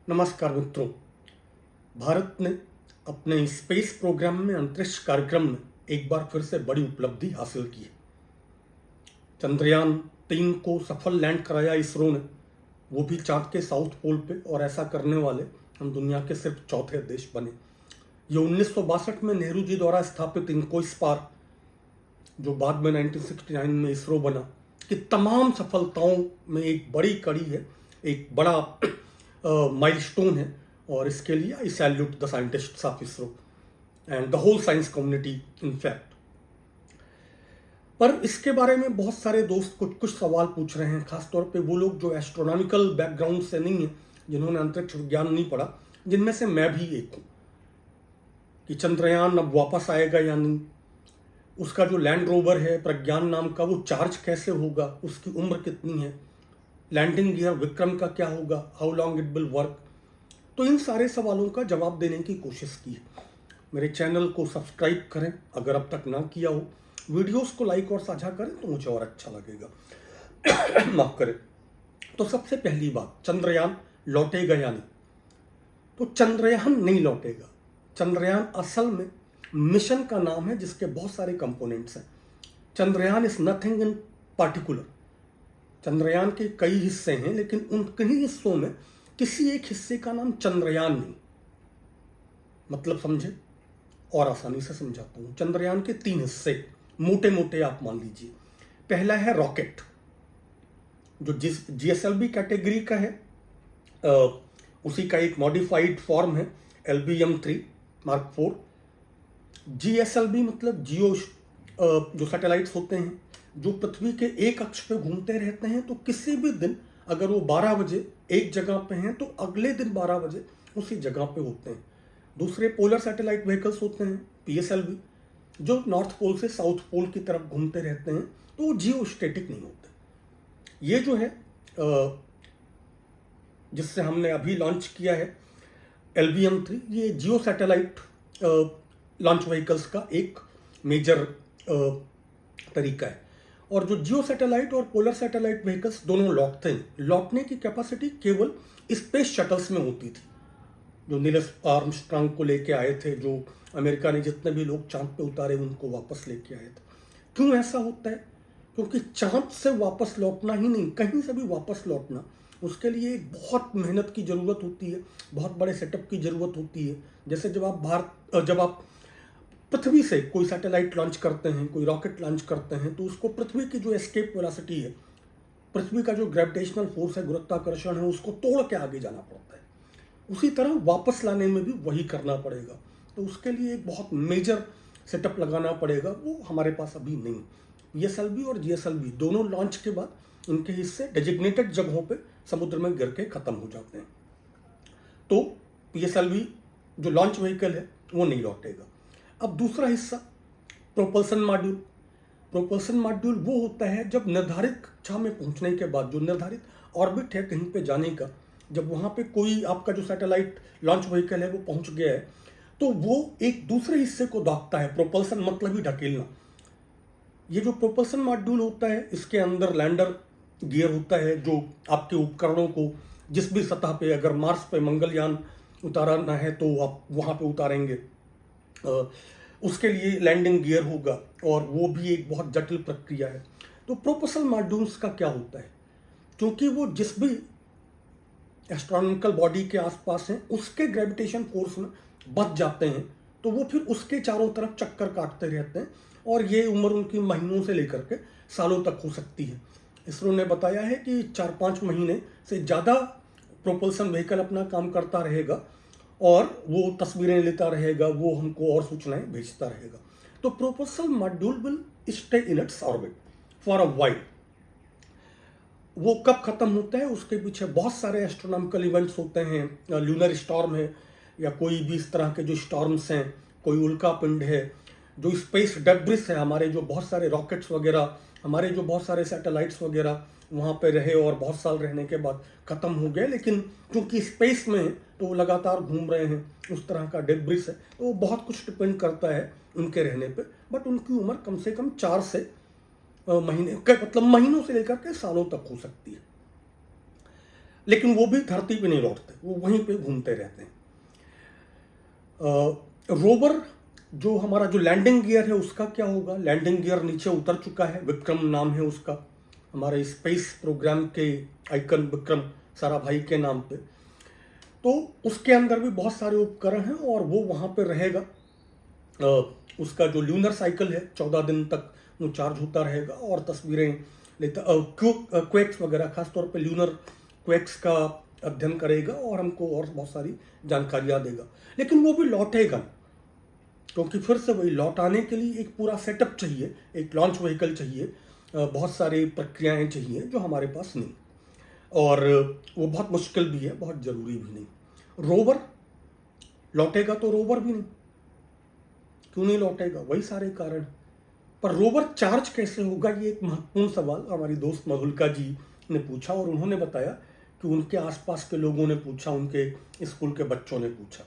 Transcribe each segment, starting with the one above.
नमस्कार मित्रों। भारत ने अपने स्पेस प्रोग्राम में अंतरिक्ष कार्यक्रम में एक बार फिर से बड़ी उपलब्धि हासिल की है। चंद्रयान 3 को सफल लैंड कराया इसरो ने, वो भी चांद के साउथ पोल पे, और ऐसा करने वाले हम दुनिया के सिर्फ चौथे देश बने। ये 1962 में नेहरू जी द्वारा स्थापित इनकोस्पार, जो बाद में 1969 में इसरो बना, कि तमाम सफलताओं में एक बड़ी कड़ी है, एक बड़ा माइलस्टोन है। और इसके लिए I salute the scientists of ISRO and the whole science community in fact. पर इसके बारे में बहुत सारे दोस्त कुछ कुछ सवाल पूछ रहे हैं, खासतौर पे वो लोग जो एस्ट्रोनॉमिकल बैकग्राउंड से नहीं है, जिन्होंने अंतरिक्ष विज्ञान नहीं पढ़ा, जिनमें से मैं भी एक हूँ, कि चंद्रयान अब वापस आएगा या नहीं, उसका जो लैंड रोवर है प्रज्ञान नाम का, वो चार्ज कैसे होगा, उसकी उम्र कितनी है, लैंडिंग गियर विक्रम का क्या होगा, how long it will work. तो इन सारे सवालों का जवाब देने की कोशिश की है। मेरे चैनल को सब्सक्राइब करें अगर अब तक ना किया हो, वीडियोस को लाइक और साझा करें तो मुझे और अच्छा लगेगा। माफ करें। तो सबसे पहली बात, चंद्रयान लौटेगा या नहीं? तो चंद्रयान नहीं लौटेगा। चंद्रयान असल में मिशन का नाम है जिसके बहुत सारे कंपोनेंट्स हैं। Chandrayaan is nothing in particular. Chandrayaan के कई हिस्से हैं, लेकिन उन किन्हीं हिस्सों में किसी एक हिस्से का नाम चंद्रयान नहीं। मतलब समझे? और आसानी से समझाता हूं। चंद्रयान के 3 हिस्से मोटे मोटे आप मान लीजिए। पहला है रॉकेट, जो जीएसएलवी कैटेगरी का है, उसी का एक मॉडिफाइड फॉर्म है LBM-3 Mark 4। जीएसएलवी मतलब जियो, जो सैटेलाइट्स होते हैं जो पृथ्वी के एक अक्ष पे घूमते रहते हैं, तो किसी भी दिन अगर वो 12 बजे एक जगह पे हैं तो अगले दिन 12 बजे उसी जगह पे होते हैं। दूसरे पोलर सैटेलाइट व्हीकल्स होते हैं PSLV, जो नॉर्थ पोल से साउथ पोल की तरफ घूमते रहते हैं, तो वो जियो स्टैटिक नहीं होते। ये जो है जिससे हमने अभी लॉन्च किया है LBM-3, ये जियो सैटेलाइट लॉन्च व्हीकल्स का एक मेजर तरीका है। और जो जियो सैटेलाइट और पोलर सैटेलाइट व्हीकल्स दोनों लौटते हैं, लौटने की कैपेसिटी केवल स्पेस शटल्स में होती थी, जो नील आर्मस्ट्रांग को लेके आए थे, जो अमेरिका ने जितने भी लोग चांद पे उतारे उनको वापस लेके आए थे। क्यों ऐसा होता है? क्योंकि चांद से वापस लौटना ही नहीं, कहीं से भी वापस लौटना, उसके लिए एक बहुत मेहनत की ज़रूरत होती है, बहुत बड़े सेटअप की ज़रूरत होती है। जैसे जब आप पृथ्वी से कोई सैटेलाइट लॉन्च करते हैं, कोई रॉकेट लॉन्च करते हैं, तो उसको पृथ्वी की जो एस्केप वेलोसिटी है, पृथ्वी का जो ग्रेविटेशनल फोर्स है, गुरुत्वाकर्षण है, उसको तोड़ के आगे जाना पड़ता है। उसी तरह वापस लाने में भी वही करना पड़ेगा। तो उसके लिए एक बहुत मेजर सेटअप लगाना पड़ेगा, वो हमारे पास अभी नहीं। PSLV और GSLV दोनों लॉन्च के बाद इनके हिस्से डेजिग्नेटेड जगहों पे समुद्र में गिर के खत्म हो जाते हैं। तो PSLV जो लॉन्च व्हीकल है वो नहीं लौटेगा। अब दूसरा हिस्सा, प्रोपल्सन मॉड्यूल। प्रोपल्सन मॉड्यूल वो होता है जब निर्धारित कक्षा में पहुंचने के बाद, जो निर्धारित ऑर्बिट है कहीं पे जाने का, जब वहां पे कोई आपका जो सैटेलाइट लॉन्च व्हीकल है वो पहुंच गया है, तो वो एक दूसरे हिस्से को दागता है। प्रोपल्सन मतलब ही ढकेलना। ये जो प्रोपल्सन मॉड्यूल होता है, इसके अंदर लैंडर गियर होता है, जो आपके उपकरणों को जिस भी सतह पे, अगर मार्स पे मंगलयान उतारना है तो आप वहां पे उतारेंगे, उसके लिए लैंडिंग गियर होगा, और वो भी एक बहुत जटिल प्रक्रिया है। तो प्रोपल्सन मॉड्यूल्स का क्या होता है, क्योंकि वो जिस भी एस्ट्रोनॉमिकल बॉडी के आसपास हैं उसके ग्रेविटेशन फोर्स में बच जाते हैं, तो वो फिर उसके चारों तरफ चक्कर काटते रहते हैं, और ये उम्र उनकी महीनों से लेकर के सालों तक हो सकती है। इसरो ने बताया है कि 4-5 महीने से ज़्यादा प्रोपल्सन व्हीकल अपना काम करता रहेगा, और वो तस्वीरें लेता रहेगा, वो हमको और सूचनाएं भेजता रहेगा। तो propulsion module will stay in its orbit for a while. वो कब खत्म होता है, उसके पीछे बहुत सारे एस्ट्रोनॉमिकल इवेंट्स होते हैं। ल्यूनर स्टॉर्म है, या कोई भी इस तरह के जो स्टॉर्म्स हैं, कोई उल्का पिंड है, जो स्पेस डेब्रिस है, हमारे जो बहुत सारे रॉकेट्स वगैरह, हमारे जो बहुत सारे सैटेलाइट्स वगैरह वहाँ पे रहे और बहुत साल रहने के बाद ख़त्म हो गए, लेकिन क्योंकि स्पेस में है तो वो लगातार घूम रहे हैं, उस तरह का डेब्रिस है। तो वो बहुत कुछ डिपेंड करता है उनके रहने पे, बट उनकी उम्र कम से कम 4 से महीने, मतलब महीनों से लेकर के सालों तक हो सकती है। लेकिन वो भी धरती पे नहीं लौटते, वो वहीं पे घूमते रहते हैं। रोवर जो हमारा जो लैंडिंग गियर है उसका क्या होगा? लैंडिंग गियर नीचे उतर चुका है, विक्रम नाम है उसका, हमारे स्पेस प्रोग्राम के आइकन विक्रम साराभाई के नाम पे। तो उसके अंदर भी बहुत सारे उपकरण हैं और वो वहाँ पे रहेगा। उसका जो ल्यूनर साइकिल है 14 दिन तक वो चार्ज होता रहेगा और तस्वीरें लेता, क्वेक्स वगैरह, खासतौर पे ल्यूनर क्वेक्स का अध्ययन करेगा और हमको और बहुत सारी जानकारियाँ देगा। लेकिन वो भी लौटेगा, क्योंकि फिर से वही लौट आने के लिए एक पूरा सेटअप चाहिए, एक लॉन्च व्हीकल चाहिए, बहुत सारी प्रक्रियाएं चाहिए जो हमारे पास नहीं, और वो बहुत मुश्किल भी है, बहुत ज़रूरी भी नहीं। रोवर लौटेगा तो रोवर भी नहीं, क्यों नहीं लौटेगा? वही सारे कारण। पर रोवर चार्ज कैसे होगा, ये एक महत्वपूर्ण सवाल हमारी दोस्त मधुलिका जी ने पूछा, और उन्होंने बताया कि उनके आसपास के लोगों ने पूछा, उनके स्कूल के बच्चों ने पूछा।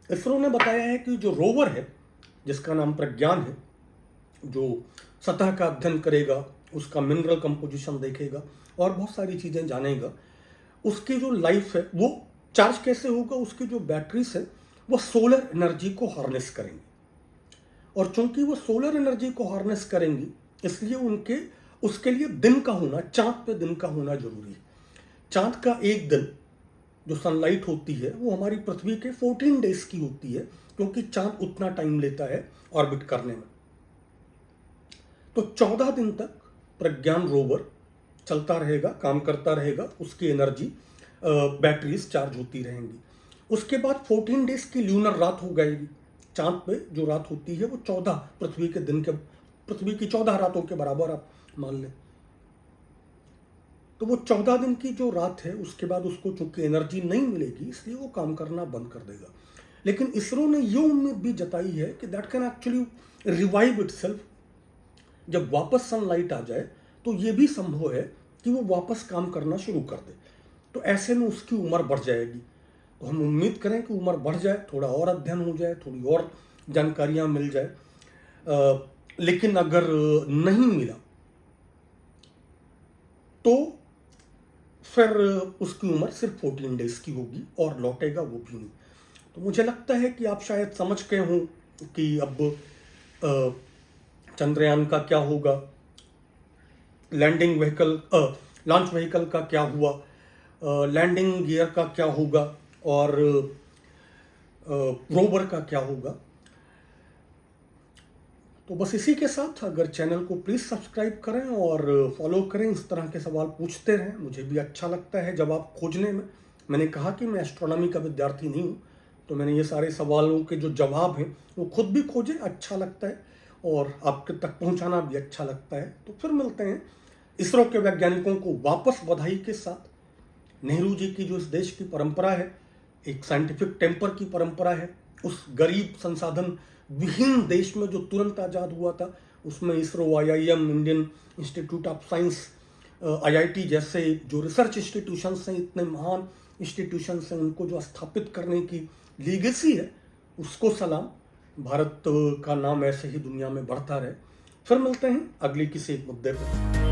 इसरो ने बताया है कि जो रोवर है जिसका नाम प्रज्ञान है, जो सतह का अध्ययन करेगा, उसका मिनरल कंपोजिशन देखेगा और बहुत सारी चीज़ें जानेगा, उसकी जो लाइफ है वो चार्ज कैसे होगा? उसकी जो बैटरीज है वो सोलर एनर्जी को हार्नेस करेंगी, और चूंकि वो सोलर एनर्जी को हार्नेस करेंगी इसलिए उसके लिए दिन का होना, चांद पे दिन का होना जरूरी है। चांद का एक दिन जो सनलाइट होती है वो हमारी पृथ्वी के 14 डेज की होती है, क्योंकि चांद उतना टाइम लेता है ऑर्बिट करने में। तो 14 दिन तक प्रज्ञान रोवर चलता रहेगा, काम करता रहेगा, उसकी एनर्जी बैटरीज चार्ज होती रहेंगी। उसके बाद 14 डेज की ल्यूनर रात हो जाएगी। चांद पे जो रात होती है वो 14 पृथ्वी की 14 रातों के बराबर आप मान लें। तो वो 14 दिन की जो रात है उसके बाद उसको चूंकि एनर्जी नहीं मिलेगी इसलिए वो काम करना बंद कर देगा। लेकिन इसरो ने ये उम्मीद भी जताई है कि that can actually revive itself. जब वापस सनलाइट आ जाए तो ये भी संभव है कि वो वापस काम करना शुरू कर दे। तो ऐसे में उसकी उम्र बढ़ जाएगी। तो हम उम्मीद करें कि उम्र बढ़ जाए, थोड़ा और अध्ययन हो जाए, थोड़ी और जानकारियां मिल जाए। लेकिन अगर नहीं मिला तो फिर उसकी उम्र सिर्फ 14 डेज की होगी और लौटेगा वो भी नहीं। तो मुझे लगता है कि आप शायद समझ गए हों कि अब चंद्रयान का क्या होगा, लैंडिंग व्हीकल लॉन्च व्हीकल का क्या हुआ, लैंडिंग गियर का क्या होगा और रोवर का क्या होगा। तो बस इसी के साथ अगर चैनल को प्लीज़ सब्सक्राइब करें और फॉलो करें, इस तरह के सवाल पूछते रहें। मुझे भी अच्छा लगता है जब आप खोजने में, मैंने कहा कि मैं एस्ट्रोनॉमी का विद्यार्थी नहीं हूँ, तो मैंने ये सारे सवालों के जो जवाब हैं वो खुद भी खोजे, अच्छा लगता है और आपके तक पहुँचाना भी अच्छा लगता है। तो फिर मिलते हैं। इसरो के वैज्ञानिकों को वापस बधाई के साथ। नेहरू जी की जो इस देश की परंपरा है, एक साइंटिफिक टेम्पर की परंपरा है, उस गरीब संसाधन विहीन देश में जो तुरंत आज़ाद हुआ था, उसमें ISRO, IIM, Indian institute of science, IIT जैसे जो रिसर्च इंस्टीट्यूशंस हैं, इतने महान इंस्टीट्यूशंस हैं, उनको जो स्थापित करने की लीगेसी है उसको सलाम। भारत का नाम ऐसे ही दुनिया में बढ़ता रहे। फिर मिलते हैं अगली किसी एक मुद्दे पर।